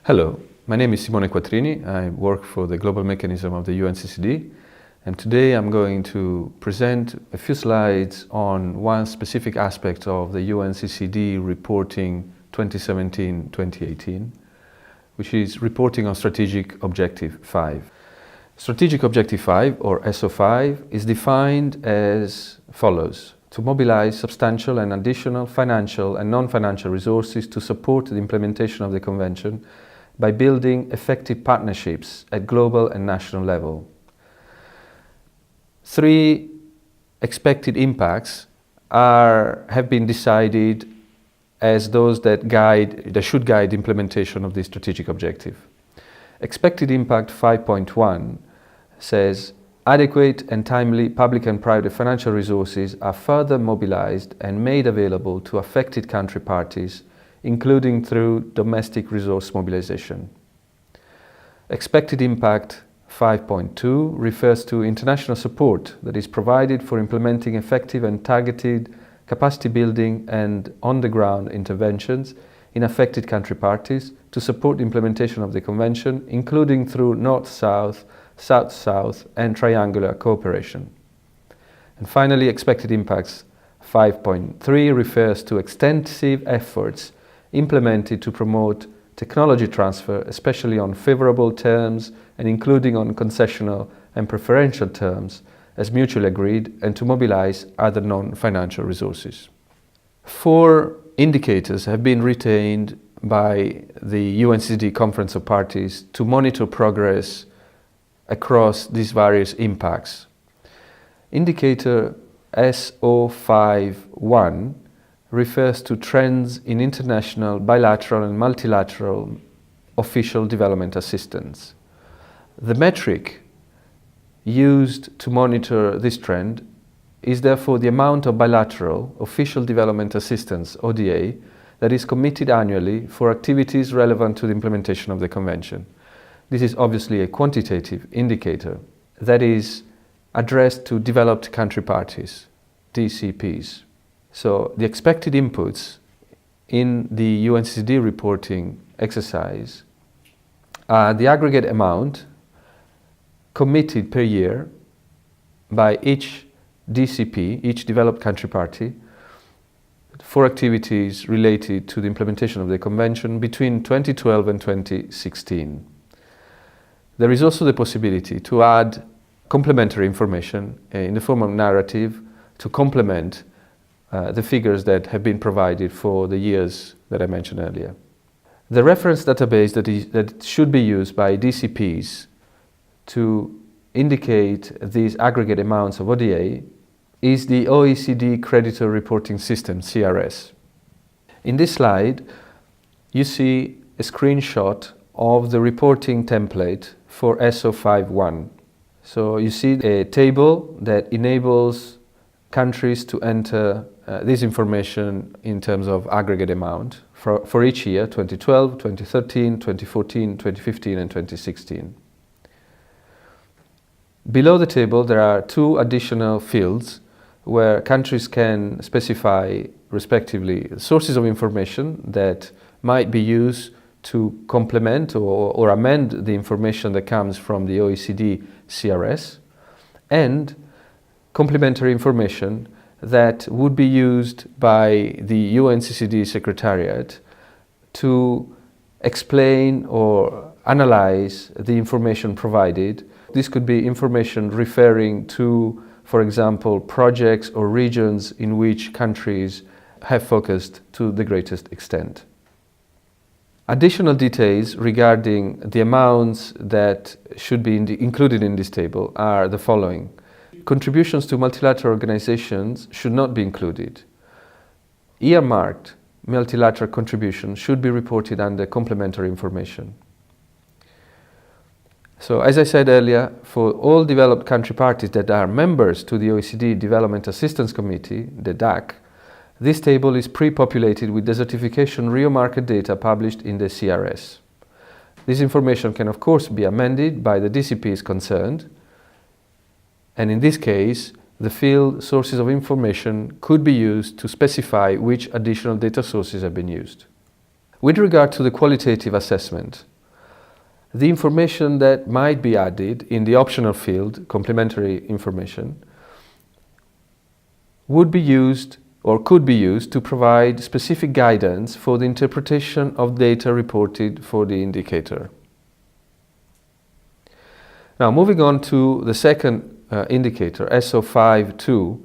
Hello, my name is Simone Quattrini. I work for the global mechanism of the UNCCD, and today I'm going to present a few slides on one specific aspect of the UNCCD reporting 2017-2018, which is reporting on Strategic Objective 5. Strategic Objective 5, or SO5, is defined as follows: to mobilize substantial and additional financial and non-financial resources to support the implementation of the Convention by building effective partnerships at global and national level. Three expected impacts have been decided as those that should guide implementation of this strategic objective. Expected impact 5.1 says adequate and timely public and private financial resources are further mobilized and made available to affected country parties, including through domestic resource mobilization. Expected impact 5.2 refers to international support that is provided for implementing effective and targeted capacity building and on-the-ground interventions in affected country parties to support the implementation of the Convention, including through North-South, South-South and triangular cooperation. And finally, expected impacts 5.3 refers to extensive efforts implemented to promote technology transfer, especially on favorable terms and including on concessional and preferential terms as mutually agreed, and to mobilize other non-financial resources. 4 indicators have been retained by the UNCCD Conference of Parties to monitor progress across these various impacts. Indicator SO51 refers to trends in international, bilateral and multilateral official development assistance. The metric used to monitor this trend is therefore the amount of bilateral official development assistance, ODA, that is committed annually for activities relevant to the implementation of the Convention. This is obviously a quantitative indicator that is addressed to developed country parties, DCPs. So the expected inputs in the UNCCD reporting exercise are the aggregate amount committed per year by each DCP, each developed country party, for activities related to the implementation of the Convention between 2012 and 2016. There is also the possibility to add complementary information in the form of narrative to complement the figures that have been provided for the years that I mentioned earlier. The reference database that should be used by DCPs to indicate these aggregate amounts of ODA is the OECD Creditor Reporting System, CRS. In this slide, you see a screenshot of the reporting template for SO51. So you see a table that enables countries to enter this information in terms of aggregate amount for each year, 2012, 2013, 2014, 2015 and 2016. Below the table there are 2 additional fields where countries can specify respectively sources of information that might be used to complement or amend the information that comes from the OECD CRS, and complementary information that would be used by the UNCCD Secretariat to explain or analyze the information provided. This could be information referring to, for example, projects or regions in which countries have focused to the greatest extent. Additional details regarding the amounts that should be included in this table are the following. Contributions to multilateral organizations should not be included. Earmarked multilateral contributions should be reported under complementary information. So, as I said earlier, for all developed country parties that are members to the OECD Development Assistance Committee, the DAC, this table is pre-populated with desertification Rio-marked data published in the CRS. This information can of course be amended by the DCPs concerned, and in this case, the field sources of information could be used to specify which additional data sources have been used. With regard to the qualitative assessment, The information that might be added in the optional field, complementary information, would be used or could be used to provide specific guidance for the interpretation of data reported for the indicator. Now, moving on to the second indicator, SO5-2,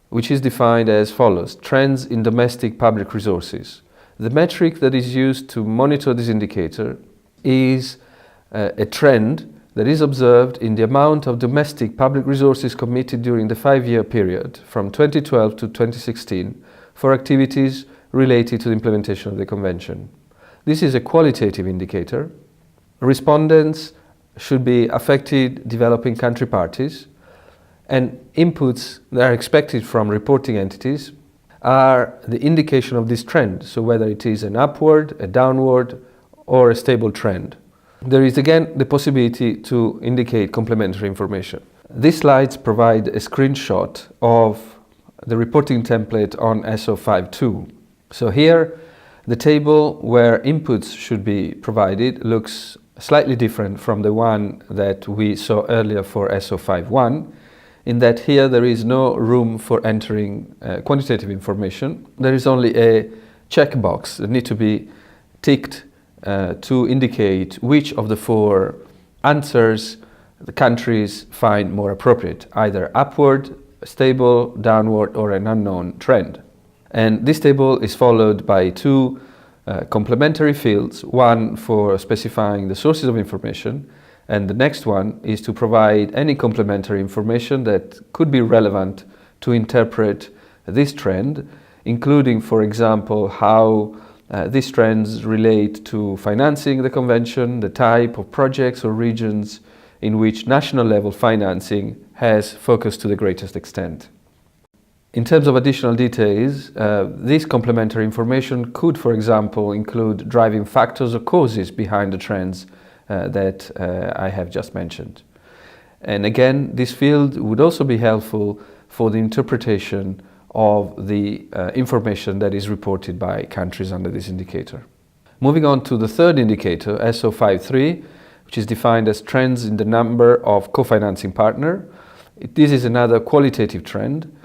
which is defined as follows: trends in domestic public resources. The metric that is used to monitor this indicator is a trend that is observed in the amount of domestic public resources committed during the 5-year period from 2012 to 2016 for activities related to the implementation of the Convention. This is a qualitative indicator. Respondents should be affected developing country parties, and inputs that are expected from reporting entities are the indication of this trend, so whether it is an upward, a downward, or a stable trend. There is again the possibility to indicate complementary information. These slides provide a screenshot of the reporting template on SO5-2. So here, the table where inputs should be provided looks slightly different from the one that we saw earlier for SO5-1, in that here there is no room for entering quantitative information. There is only a checkbox that needs to be ticked to indicate which of the 4 answers the countries find more appropriate, either upward, stable, downward, or an unknown trend. And this table is followed by 2 complementary fields, one for specifying the sources of information, and the next one is to provide any complementary information that could be relevant to interpret this trend, including, for example, how these trends relate to financing the Convention, the type of projects or regions in which national level financing has focused to the greatest extent. In terms of additional details, this complementary information could, for example, include driving factors or causes behind the trends that I have just mentioned. And again, this field would also be helpful for the interpretation of the information that is reported by countries under this indicator. Moving on to the third indicator, SO5-3, which is defined as trends in the number of co-financing partners. This is another qualitative trend,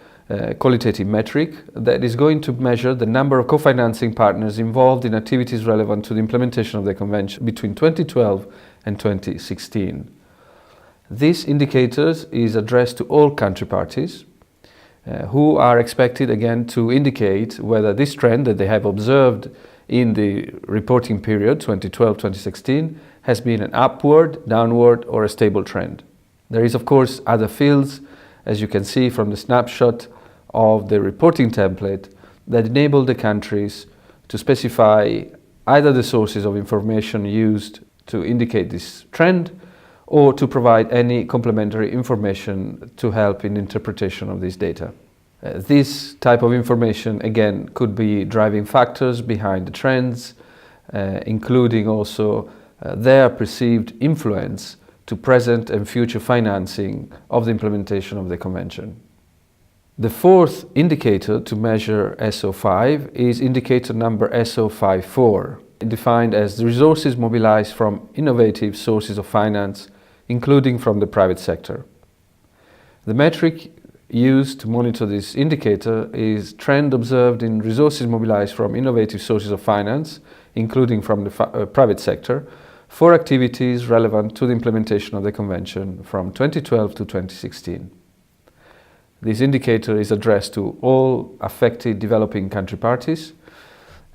qualitative metric that is going to measure the number of co-financing partners involved in activities relevant to the implementation of the Convention between 2012 and 2016. This indicator is addressed to all country parties who are expected again to indicate whether this trend that they have observed in the reporting period 2012-2016 has been an upward, downward, or a stable trend. There is of course other fields, as you can see from the snapshot of the reporting template, that enable the countries to specify either the sources of information used to indicate this trend or to provide any complementary information to help in interpretation of this data. This type of information again could be driving factors behind the trends, including also their perceived influence to present and future financing of the implementation of the Convention. The fourth indicator to measure SO5 is indicator number SO54, defined as the resources mobilized from innovative sources of finance, including from the private sector. The metric used to monitor this indicator is trend observed in resources mobilized from innovative sources of finance, including from the private sector, for activities relevant to the implementation of the Convention from 2012 to 2016. This indicator is addressed to all affected developing country parties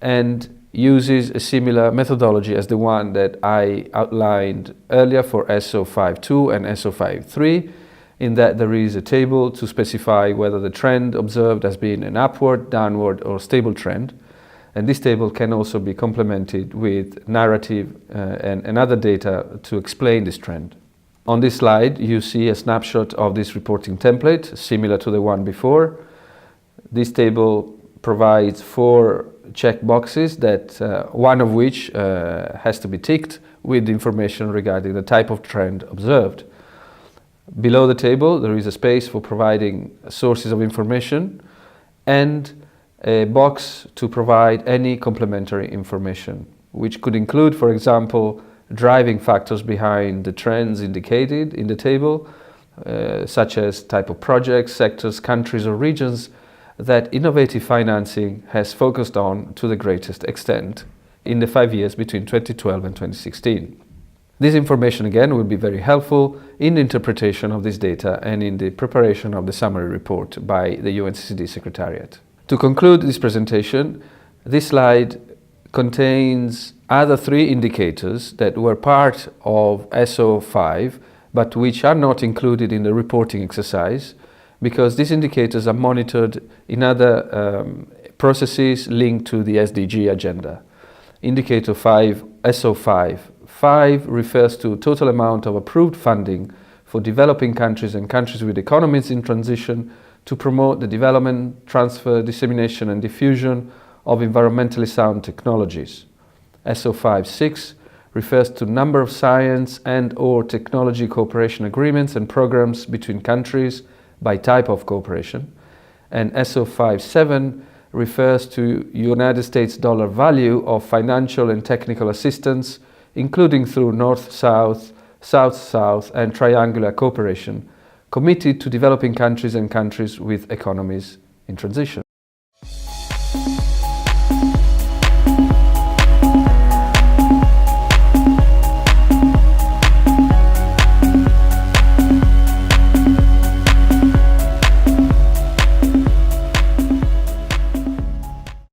and uses a similar methodology as the one that I outlined earlier for SO5-2 and SO5-3, in that there is a table to specify whether the trend observed has been an upward, downward, or stable trend. And this table can also be complemented with narrative and other data to explain this trend. On this slide, you see a snapshot of this reporting template, similar to the one before. This table provides 4 check boxes, that one of which has to be ticked with information regarding the type of trend observed. Below the table, there is a space for providing sources of information and a box to provide any complementary information, which could include, for example, driving factors behind the trends indicated in the table, such as type of projects, sectors, countries or regions that innovative financing has focused on to the greatest extent in the 5 years between 2012 and 2016. This information again will be very helpful in the interpretation of this data and in the preparation of the summary report by the UNCCD Secretariat. To conclude this presentation, this slide contains other 3 indicators that were part of SO5 but which are not included in the reporting exercise because these indicators are monitored in other processes linked to the SDG agenda. Indicator 5, SO5. 5 refers to total amount of approved funding for developing countries and countries with economies in transition to promote the development, transfer, dissemination and diffusion of environmentally sound technologies. SO5-6 refers to number of science and or technology cooperation agreements and programs between countries by type of cooperation. And SO5-7 refers to United States dollar value of financial and technical assistance, including through North-South, South-South and triangular cooperation, committed to developing countries and countries with economies in transition.